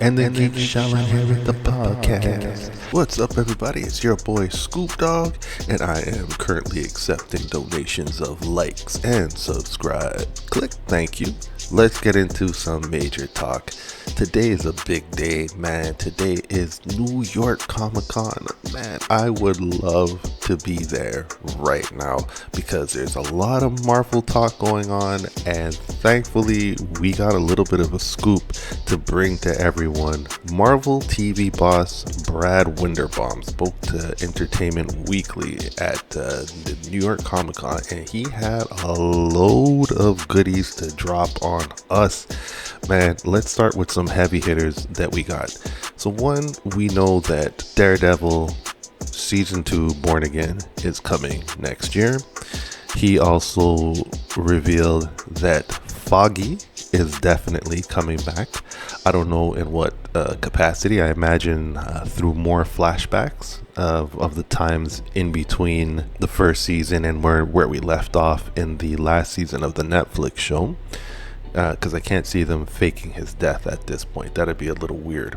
And the geek shall inherit the podcast. What's up, everybody? It's your boy Scoop Dog, and I am currently accepting donations of likes and subscribe. Click thank you. Let's get into some major talk. Today is a big day, man. Today is New York Comic Con. Man, I would love to be there right now because there's a lot of Marvel talk going on, and thankfully we got a little bit of a scoop to bring to everyone. Marvel TV boss Brad Winderbaum spoke to Entertainment Weekly at the New York Comic Con, and he had a load of goodies to drop on us. Man, let's start with some heavy hitters that we got. So one, we know that Daredevil Season 2 Born Again is coming next year. He also revealed that Foggy is definitely coming back. I don't know in what capacity. I imagine through more flashbacks of the times in between the first season and where we left off in the last season of the Netflix show. Because I can't see them faking his death at this point. That'd be a little weird.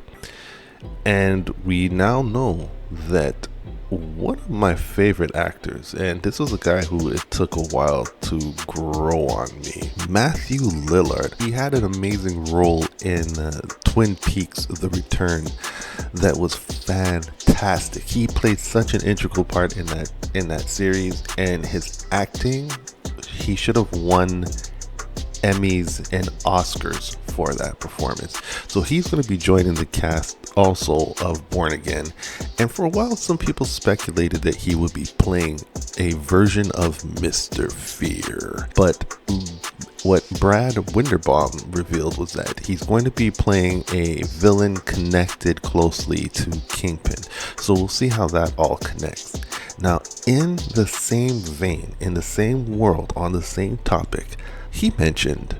And we now know that one of my favorite actors, and this was a guy who it took a while to grow on me, Matthew Lillard. He had an amazing role in Twin Peaks: The Return that was fantastic. He played such an integral part in that series, and his acting, he should have won Emmys and Oscars for that performance. So he's going to be joining the cast also of Born Again. And for a while, some people speculated that he would be playing a version of Mr. Fear. But what Brad Winderbaum revealed was that he's going to be playing a villain connected closely to Kingpin. So we'll see how that all connects. Now, in the same vein, in the same world, on the same topic, he mentioned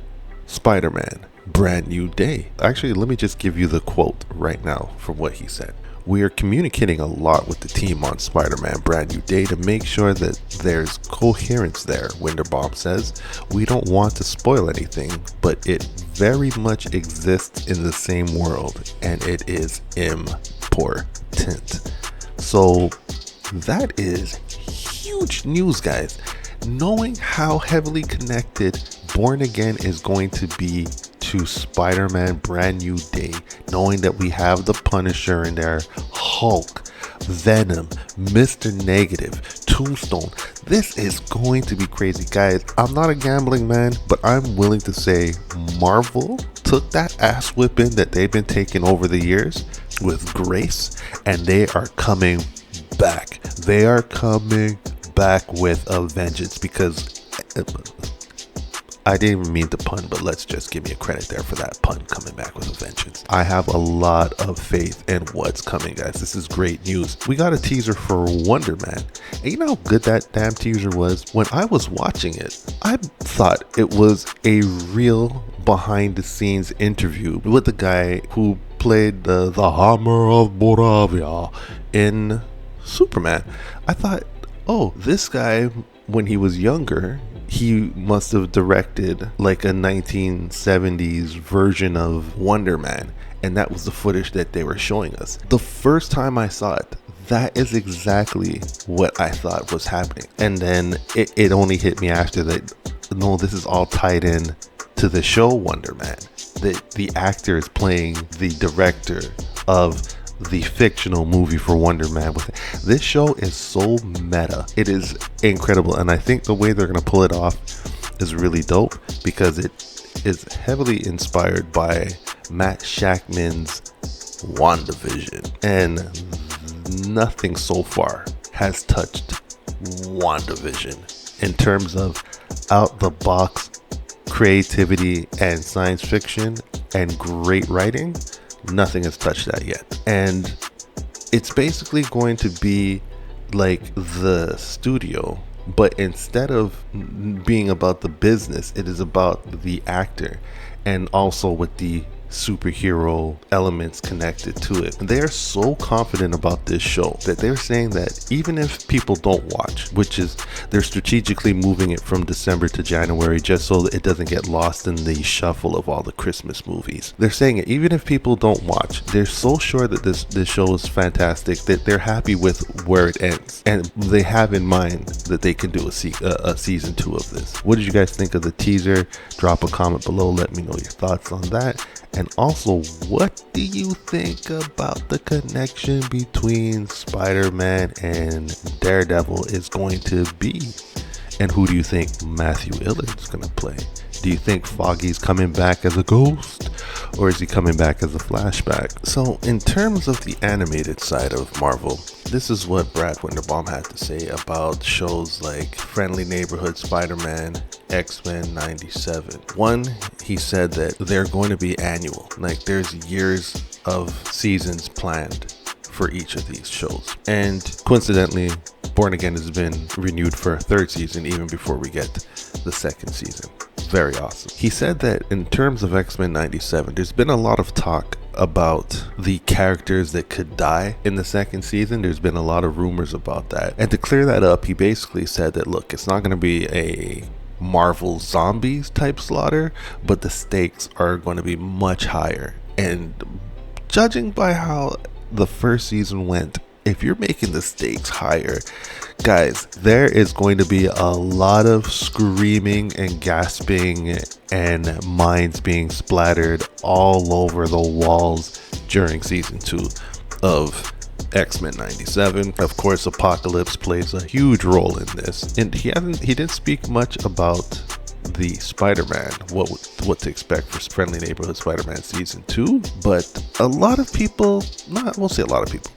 Spider-Man, Brand New Day. Actually, let me just give you the quote right now from what he said. "We are communicating a lot with the team on Spider-Man Brand New Day to make sure that there's coherence there," Winderbaum says. "We don't want to spoil anything, but it very much exists in the same world, and it is important." So that is huge news, guys. Knowing how heavily connected Born Again is going to be to Spider-Man Brand New Day, knowing that we have the Punisher in there, Hulk, Venom, Mr. Negative, Tombstone. This is going to be crazy, guys. I'm not a gambling man, but I'm willing to say Marvel took that ass whipping that they've been taking over the years with grace, and they are coming back. They are coming back with a vengeance, because I didn't even mean to pun, but let's just give me a credit there for that pun, coming back with a vengeance. I have a lot of faith in what's coming, guys. This is great news. We got a teaser for Wonder Man. And you know how good that damn teaser was? When I was watching it, I thought it was a real behind the scenes interview with the guy who played the Hammer of Moravia in Superman. I thought, oh, this guy, when he was younger, he must have directed like a 1970s version of Wonder Man, and that was the footage that they were showing us. The first time I saw it, that is exactly what I thought was happening. And then it only hit me after that, no, this is all tied in to the show Wonder Man. The actor is playing the director of the fictional movie for Wonder Man. This show is so meta. It is incredible, and I think the way they're going to pull it off is really dope, because it is heavily inspired by Matt Shakman's WandaVision, and nothing so far has touched WandaVision in terms of out the box creativity and science fiction and great writing. Nothing has touched that yet. And it's basically going to be like the studio, but instead of being about the business, it is about the actor, and also with the superhero elements connected to it. And they are so confident about this show that they're saying that even if people don't watch, which is they're strategically moving it from December to January just so that it doesn't get lost in the shuffle of all the Christmas movies. They're saying it even if people don't watch, they're so sure that this show is fantastic that they're happy with where it ends, and they have in mind that they can do a season 2 of this. What did you guys think of the teaser? Drop a comment below, let me know your thoughts on that. And also, what do you think about the connection between Spider-Man and Daredevil is going to be? And who do you think Matthew Illard's going to play? Do you think Foggy's coming back as a ghost, or is he coming back as a flashback? So in terms of the animated side of Marvel, this is what Brad Winderbaum had to say about shows like Friendly Neighborhood Spider-Man, X-Men 97. One, he said that they're going to be annual. Like, there's years of seasons planned for each of these shows. And coincidentally, Born Again has been renewed for a 3rd season even before we get the 2nd season. Very awesome. He said that in terms of X-Men 97, there's been a lot of talk about the characters that could die in the 2nd season. There's been a lot of rumors about that. And to clear that up, he basically said that, look, it's not going to be a Marvel Zombies type slaughter, but the stakes are going to be much higher. And judging by how the 1st season went, if you're making the stakes higher, guys, there is going to be a lot of screaming and gasping and minds being splattered all over the walls during season 2 of X-Men 97. Of course, Apocalypse plays a huge role in this, and he didn't speak much about the Spider-Man, what to expect for Friendly Neighborhood Spider-Man season 2, but a lot of people, we'll say a lot of people,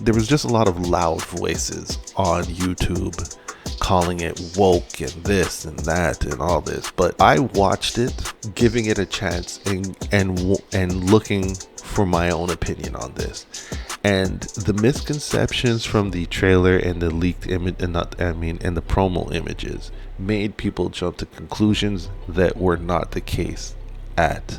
there was just a lot of loud voices on YouTube calling it woke and this and that and all this. But I watched it, giving it a chance and looking for my own opinion on this. And the misconceptions from the trailer and the leaked image, and the promo images, made people jump to conclusions that were not the case at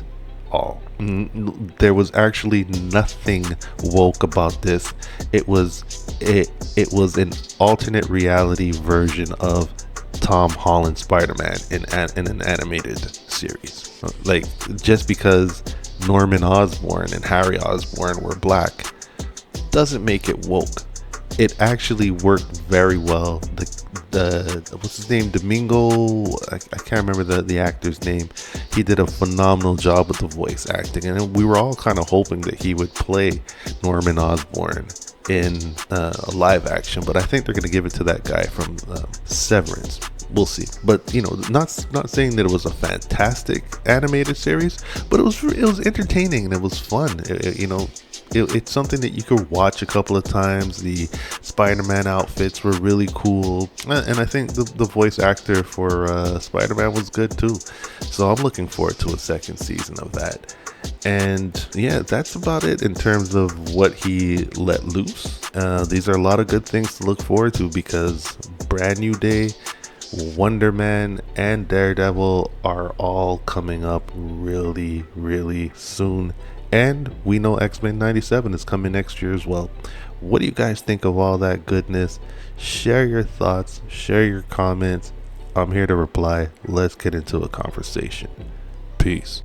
all. There was actually nothing woke about this. It was an alternate reality version of Tom Holland's Spider-Man in an animated series. Like, just because Norman Osborn and Harry Osborn were black doesn't make it woke. It actually worked very well. The what's his name, Domingo, I can't remember the actor's name. He did a phenomenal job with the voice acting, and we were all kind of hoping that he would play Norman Osborn in a live action, but I think they're going to give it to that guy from Severance. We'll see. But not saying that it was a fantastic animated series, but it was entertaining and it was fun. It's something that you could watch a couple of times. The Spider-Man outfits were really cool, and I think the voice actor for Spider-Man was good too. So I'm looking forward to a 2nd season of that. And yeah, that's about it in terms of what he let loose. These are a lot of good things to look forward to, because Brand New Day, Wonder Man, and Daredevil are all coming up really, really soon. And we know X-Men 97 is coming next year as well. What do you guys think of all that goodness? Share your thoughts, share your comments. I'm here to reply. Let's get into a conversation. Peace.